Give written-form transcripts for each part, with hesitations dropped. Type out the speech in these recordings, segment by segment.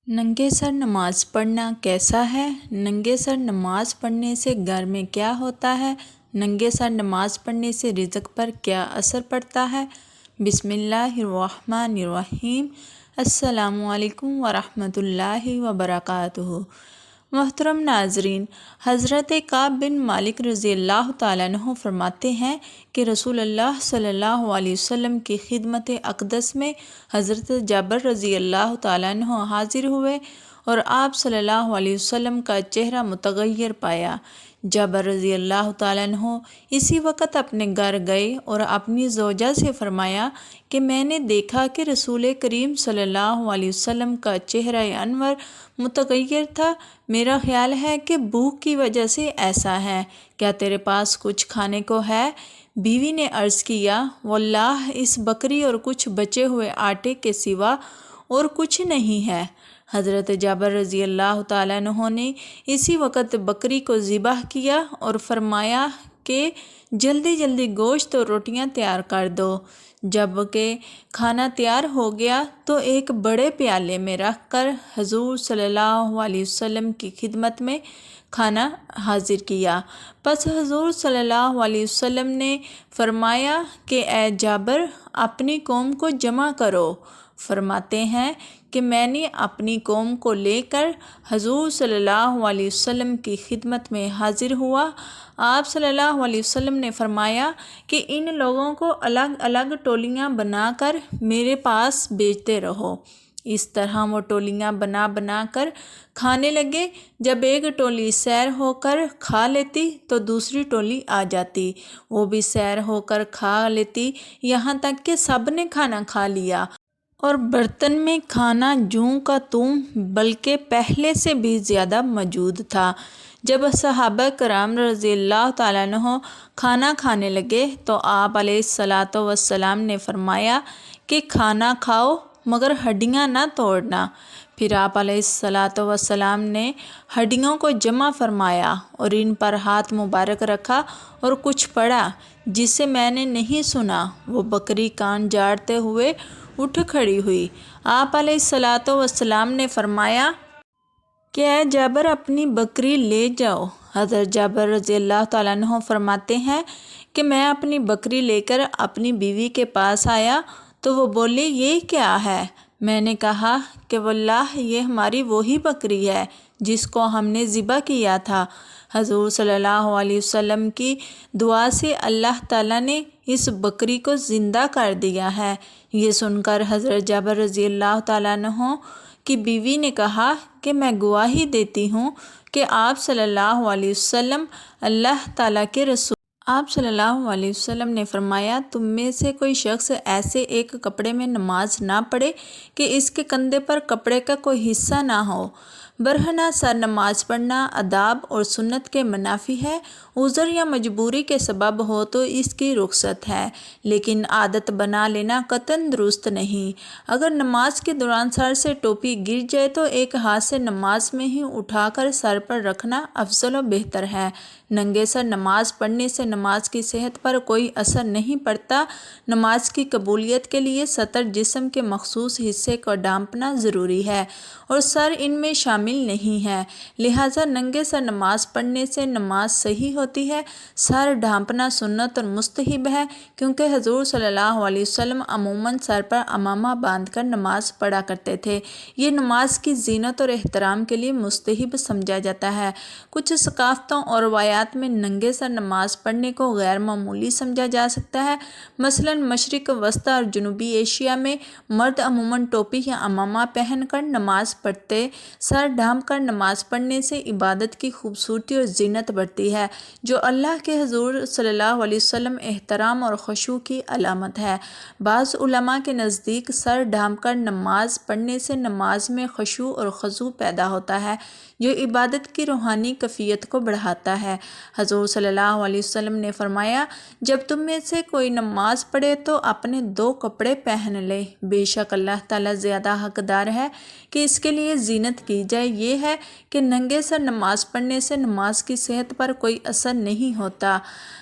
ننگے سر نماز پڑھنا کیسا ہے؟ ننگے سر نماز پڑھنے سے گھر میں کیا ہوتا ہے؟ ننگے سر نماز پڑھنے سے رزق پر کیا اثر پڑتا ہے؟ بسم اللہ الرحمن الرحیم۔ السلام علیکم ورحمۃ اللہ وبرکاتہ۔ محترم ناظرین، حضرت کعب بن مالک رضی اللہ تعالیٰ عنہ فرماتے ہیں کہ رسول اللہ صلی اللہ علیہ وسلم کی خدمت اقدس میں حضرت جابر رضی اللہ تعالیٰ عنہ حاضر ہوئے اور آپ صلی اللہ علیہ وسلم کا چہرہ متغیر پایا۔ جابر رضی اللہ تعالیٰ عنہ اسی وقت اپنے گھر گئے اور اپنی زوجہ سے فرمایا کہ میں نے دیکھا کہ رسول کریم صلی اللہ علیہ وسلم کا چہرہ انور متغیر تھا۔ میرا خیال ہے کہ بھوک کی وجہ سے ایسا ہے، کیا تیرے پاس کچھ کھانے کو ہے؟ بیوی نے عرض کیا، واللہ اس بکری اور کچھ بچے ہوئے آٹے کے سوا اور کچھ نہیں ہے۔ حضرت جابر رضی اللہ تعالیٰ عنہ نے اسی وقت بکری کو ذبح کیا اور فرمایا کہ جلدی جلدی گوشت اور روٹیاں تیار کر دو۔ جب کہ کھانا تیار ہو گیا تو ایک بڑے پیالے میں رکھ کر حضور صلی اللہ علیہ وسلم کی خدمت میں کھانا حاضر کیا۔ پس حضور صلی اللہ علیہ وسلم نے فرمایا کہ اے جابر، اپنی قوم کو جمع کرو۔ فرماتے ہیں کہ میں نے اپنی قوم کو لے کر حضور صلی اللہ علیہ وسلم کی خدمت میں حاضر ہوا۔ آپ صلی اللہ علیہ وسلم نے فرمایا کہ ان لوگوں کو الگ الگ ٹولیاں بنا کر میرے پاس بھیجتے رہو۔ اس طرح وہ ٹولیاں بنا بنا کر کھانے لگے۔ جب ایک ٹولی سیر ہو کر کھا لیتی تو دوسری ٹولی آ جاتی، وہ بھی سیر ہو کر کھا لیتی، یہاں تک کہ سب نے کھانا کھا لیا اور برتن میں کھانا جوں کا توں بلکہ پہلے سے بھی زیادہ موجود تھا۔ جب صحابہ کرام رضی اللہ تعالیٰ عنہ کھانا کھانے لگے تو آپ علیہ الصلاۃ والسلام نے فرمایا کہ کھانا کھاؤ مگر ہڈیاں نہ توڑنا۔ پھر آپ علیہ الصلاۃ والسلام نے ہڈیوں کو جمع فرمایا اور ان پر ہاتھ مبارک رکھا اور کچھ پڑھا جسے میں نے نہیں سنا۔ وہ بکری کان جاڑتے ہوئے اٹھ کھڑی ہوئی۔ آپ علیہ الصلاۃ والسلام نے فرمایا کہ اے جابر، اپنی بکری لے جاؤ۔ حضرت جابر رضی اللہ تعالیٰ عنہ فرماتے ہیں کہ میں اپنی بکری لے کر اپنی بیوی کے پاس آیا تو وہ بولی، یہ کیا ہے؟ میں نے کہا کہ واللہ یہ ہماری وہی بکری ہے جس کو ہم نے ذبح کیا تھا۔ حضور صلی اللہ علیہ وسلم کی دعا سے اللہ تعالیٰ نے اس بکری کو زندہ کر دیا ہے۔ یہ سن کر حضرت جابر رضی اللہ تعالیٰ عنہ کی بیوی نے کہا کہ میں گواہی دیتی ہوں کہ آپ صلی اللہ علیہ وسلم اللہ تعالیٰ کے رسول۔ آپ صلی اللہ علیہ وسلم نے فرمایا، تم میں سے کوئی شخص ایسے ایک کپڑے میں نماز نہ پڑھے کہ اس کے کندھے پر کپڑے کا کوئی حصہ نہ ہو۔ برہنہ سر نماز پڑھنا آداب اور سنت کے منافی ہے۔ عذر یا مجبوری کے سبب ہو تو اس کی رخصت ہے، لیکن عادت بنا لینا قطعاً درست نہیں۔ اگر نماز کے دوران سر سے ٹوپی گر جائے تو ایک ہاتھ سے نماز میں ہی اٹھا کر سر پر رکھنا افضل و بہتر ہے۔ ننگے سر نماز پڑھنے سے نماز کی صحت پر کوئی اثر نہیں پڑتا۔ نماز کی قبولیت کے لیے سطر جسم کے مخصوص حصے کو ڈھانپنا ضروری ہے اور سر ان میں شامل نہیں ہے، لہٰذا ننگے سر نماز پڑھنے سے نماز صحیح ہوتی ہے۔ سر ڈھانپنا سنت اور مستحب ہے، کیونکہ حضور صلی اللہ علیہ وسلم عموماً سر پر عمامہ باندھ کر نماز پڑھا کرتے تھے۔ یہ نماز کی زینت اور احترام کے لیے مستحب سمجھا جاتا ہے۔ کچھ ثقافتوں اور روایات میں ننگے سر نماز پڑھنے کو غیر معمولی سمجھا جا سکتا ہے۔ مثلاً مشرق وسطیٰ اور جنوبی ایشیا میں مرد عموماً ٹوپی یا عمامہ پہن کر نماز پڑھتے۔ سر ڈھانپ کر نماز پڑھنے سے عبادت کی خوبصورتی اور زینت بڑھتی ہے، جو اللہ کے حضور صلی اللہ علیہ وسلم احترام اور خشوع کی علامت ہے۔ بعض علماء کے نزدیک سر ڈھانپ کر نماز پڑھنے سے نماز میں خشوع اور خضوع پیدا ہوتا ہے، جو عبادت کی روحانی کیفیت کو بڑھاتا ہے۔ حضور صلی اللہ علیہ وسلم نے فرمایا، جب تم میں سے کوئی نماز پڑھے تو اپنے 2 کپڑے پہن لے، بے شک اللہ تعالیٰ زیادہ حقدار ہے کہ اس کے لیے زینت کی جائے۔ یہ ہے کہ ننگے سر نماز پڑھنے سے نماز کی صحت پر کوئی اثر نہیں ہوتا۔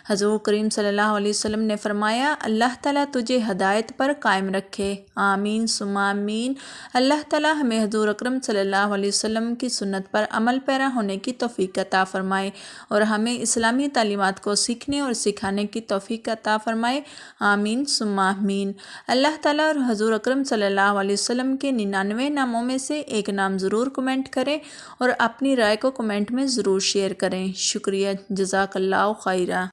حضور کریم صلی اللہ علیہ وسلم نے فرمایا، اللہ تعالیٰ تجھے ہدایت پر قائم رکھے، آمین ثم آمین۔ اللہ تعالیٰ ہمیں حضور اکرم صلی اللہ علیہ وسلم کی سنت پر عمل پیرا ہونے کی توفیق عطا فرمائے اور ہمیں اسلامی تعلیمات کو سیکھنے اور سکھانے کی توفیق عطا فرمائے، آمین ثم آمین۔ اللہ تعالیٰ اور حضور اکرم صلی اللہ علیہ وسلم کے 99 ناموں میں سے ایک نام ضرور کمنٹ کریں اور اپنی رائے کو کمنٹ میں ضرور شیئر کریں۔ شکریہ، جزاک اللہ خیرہ۔